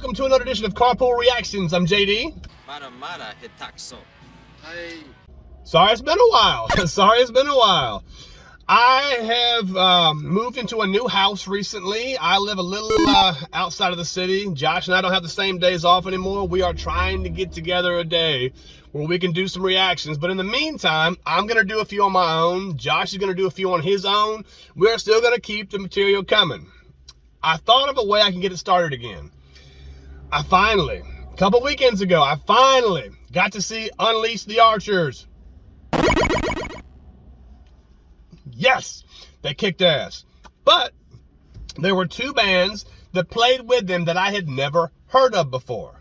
welcome to another edition of Carpool Reactions. I'm JD. Sorry it's been a while. I have moved into a new house recently. I live a little outside of the city. Josh and I don't have the same days off anymore. We are trying to get together a day where we can do some reactions. But in the meantime, I'm going to do a few on my own. Josh is going to do a few on his own. We're still going to keep the material coming. I thought of a way I can get it started again. A couple weekends ago, I finally got to see Unleash the Archers. Yes, they kicked ass. But there were two bands that played with them that I had never heard of before.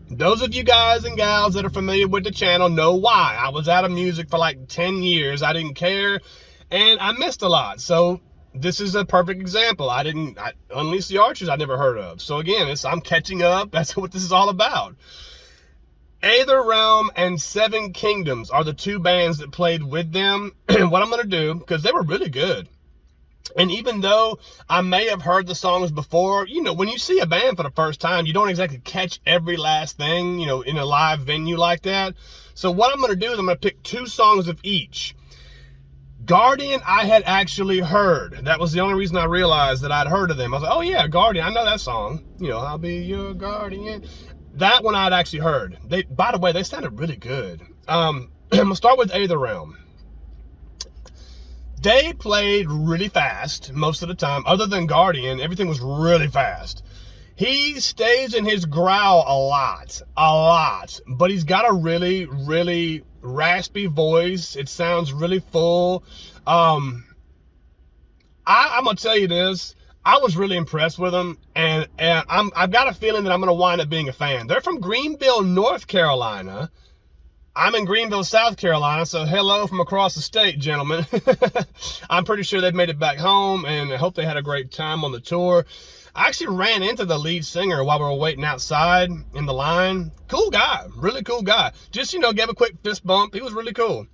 Those of you guys and gals that are familiar with the channel know why. I was out of music for like 10 years. I didn't care, and I missed a lot. So this is a perfect example. Unleash the Archers I never heard of. So again, I'm catching up. That's what this is all about. Aether and Seven Kingdoms are the two bands that played with them. And what I'm going to do, because they were really good. And even though I may have heard the songs before, you know, when you see a band for the first time, you don't exactly catch every last thing, you know, in a live venue like that. So what I'm going to do is I'm going to pick two songs of each. Guardian, I had actually heard. That was the only reason I realized that I'd heard of them. I was like, oh yeah, Guardian, I know that song. You know, I'll be your guardian. That one I'd actually heard. By the way, they sounded really good. I'm going to start with Aether. They played really fast most of the time. Other than Guardian, everything was really fast. He stays in his growl a lot. But he's got a really, really raspy voice. It sounds really full. I'm going to tell you this. I was really impressed with them, and I've got a feeling that I'm going to wind up being a fan. They're from Greenville, North Carolina. I'm in Greenville, South Carolina, so hello from across the state, gentlemen. I'm pretty sure they've made it back home, and I hope they had a great time on the tour. I actually ran into the lead singer while we were waiting outside in the line. Cool guy, really cool guy. Just, you know, gave a quick fist bump. He was really cool.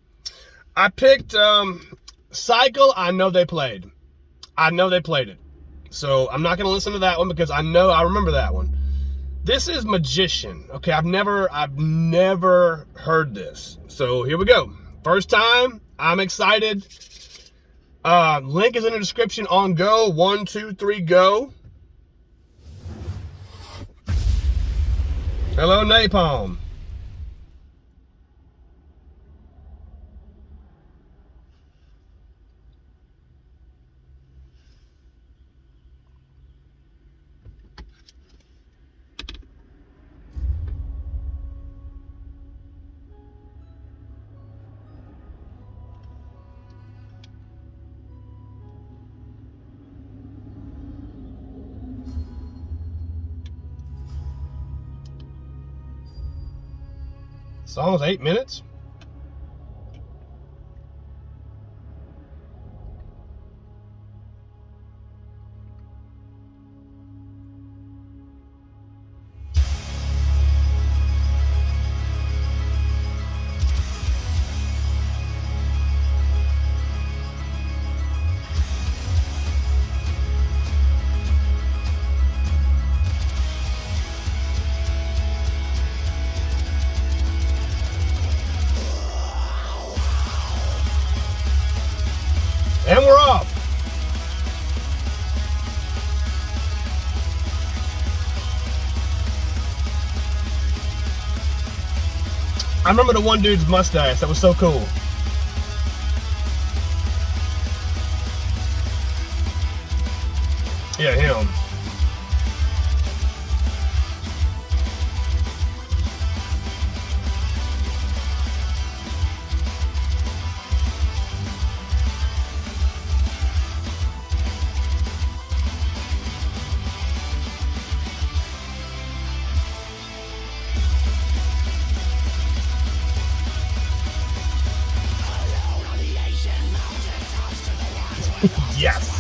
I picked Cycle. I know they played it. So I'm not going to listen to that one because I remember that one. This is Magician. Okay, I've never heard this. So here we go. First time. I'm excited. Link is in the description on go. 1, 2, 3, go. Hello, Napalm. Song's 8 minutes. And we're off. I remember the one dude's mustache. That was so cool. Yeah, him. Yes.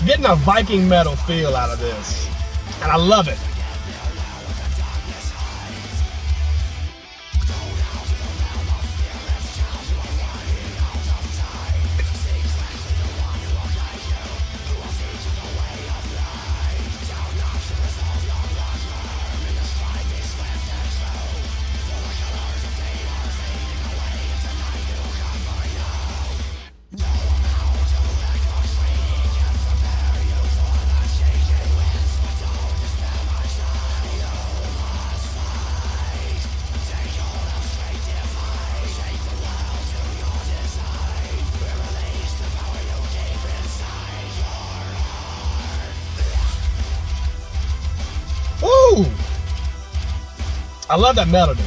Getting a Viking metal feel out of this, and I love it. Woo! I love that melody.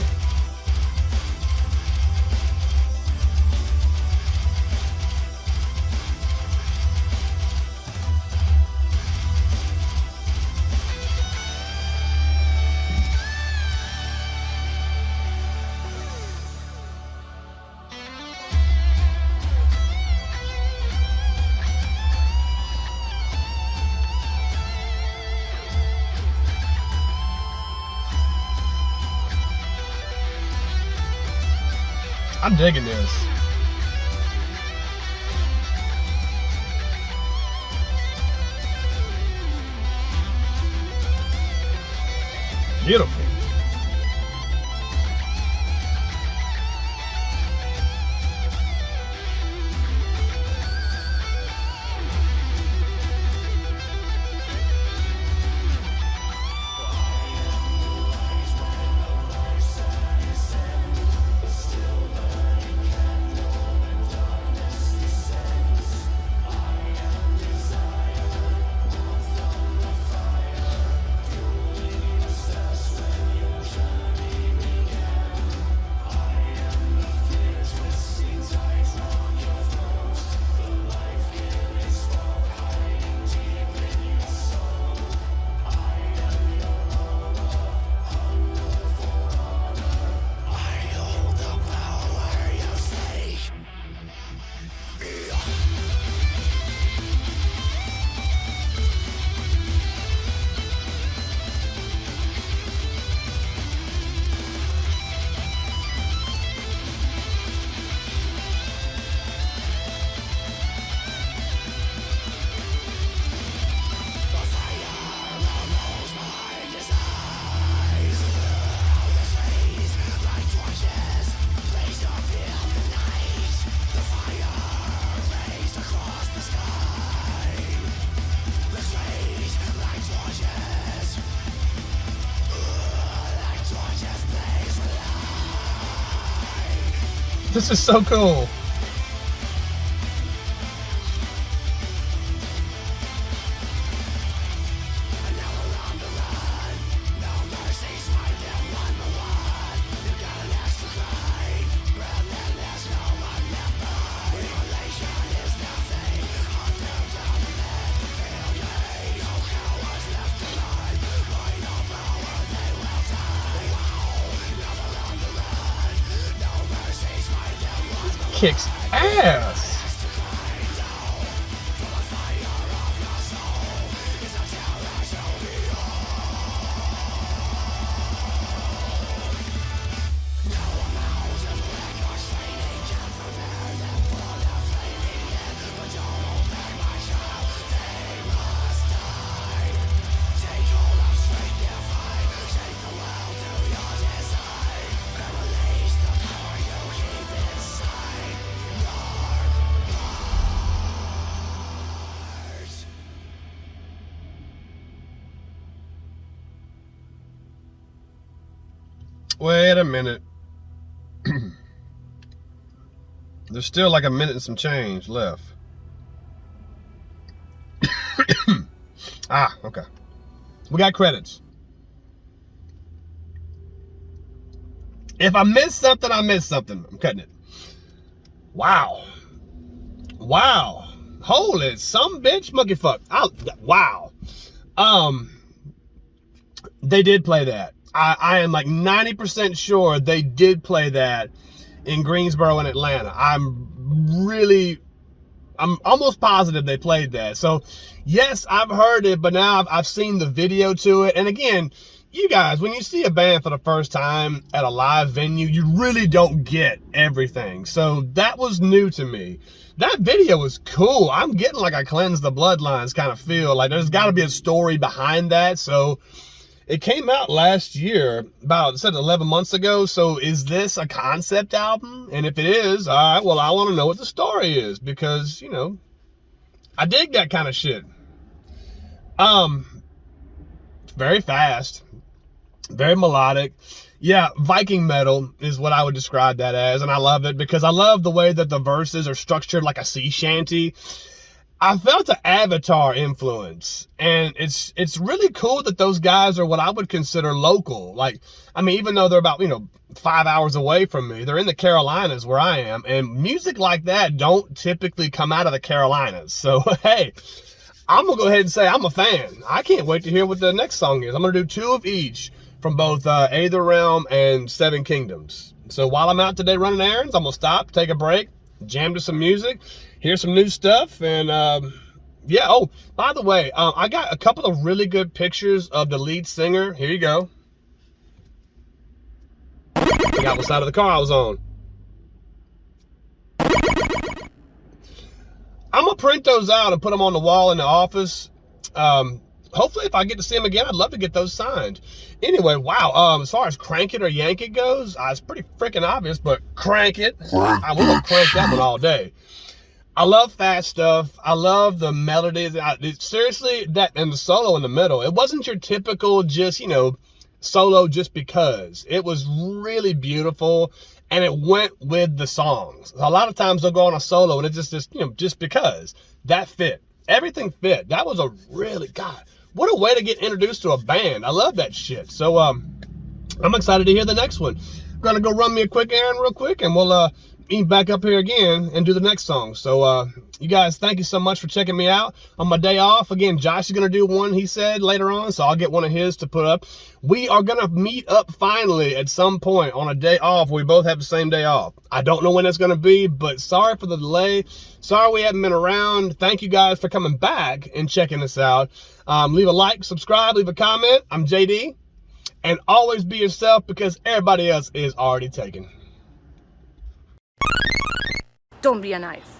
I'm digging this. Beautiful. This is so cool. Kicks ass. Wait a minute. There's still like a minute and some change left. Okay. We got credits. If I missed something, I missed something. I'm cutting it. Wow. Wow. Holy some bitch monkey fuck. Wow. They did play that. I am like 90% sure they did play that in Greensboro and Atlanta. I'm really I'm almost positive they played that. So yes, I've heard it, but now I've seen the video to it. And again, you guys, when you see a band for the first time at a live venue, you really don't get everything. So that was new to me. That video was cool. I'm getting like a Cleanse the Bloodlines kind of feel. Like there's got to be a story behind that. So it came out last year, about, it said 11 months ago. So is this a concept album? And if it is, all right, well, I want to know what the story is, because, you know, I dig that kind of shit. Very fast, very melodic. Yeah, Viking metal is what I would describe that as, and I love it because I love the way that the verses are structured like a sea shanty. I felt an Avatar influence, and it's really cool that those guys are what I would consider local. Like, I mean, even though they're about, you know, 5 hours away from me, they're in the Carolinas where I am, and music like that don't typically come out of the Carolinas. So, hey, I'm going to go ahead and say I'm a fan. I can't wait to hear what the next song is. I'm going to do 2 of each from both Aether Realm and Seven Kingdoms. So while I'm out today running errands, I'm going to stop, take a break, jam to some music, hear some new stuff, and yeah. Oh, by the way, I got a couple of really good pictures of the lead singer. Here you go. I got what side of the car I was on. I'm going to print those out and put them on the wall in the office. Hopefully, if I get to see them again, I'd love to get those signed. Anyway, wow. As far as Crank It or Yank It goes, it's pretty freaking obvious, but Crank It. I will crank that one all day. I love fast stuff. I love the melodies. Seriously, that and the solo in the middle. It wasn't your typical just, you know, solo just because. It was really beautiful, and it went with the songs. A lot of times they'll go on a solo and it's just you know, just because. That fit. Everything fit. That was a really, God, what a way to get introduced to a band. I love that shit. So I'm excited to hear the next one. I'm gonna go run me a quick errand real quick, and we'll be back up here again and do the next song. So you guys, thank you so much for checking me out on my day off. Again, Josh is gonna do one, he said, later on, so I'll get one of his to put up. We are gonna meet up finally at some point on a day off. We both have the same day off. I don't know when it's gonna be, but sorry for the delay. Sorry we haven't been around. Thank you guys for coming back and checking us out. Leave a like, subscribe, leave a comment. I'm JD, and always be yourself, because everybody else is already taken. Don't be a knife.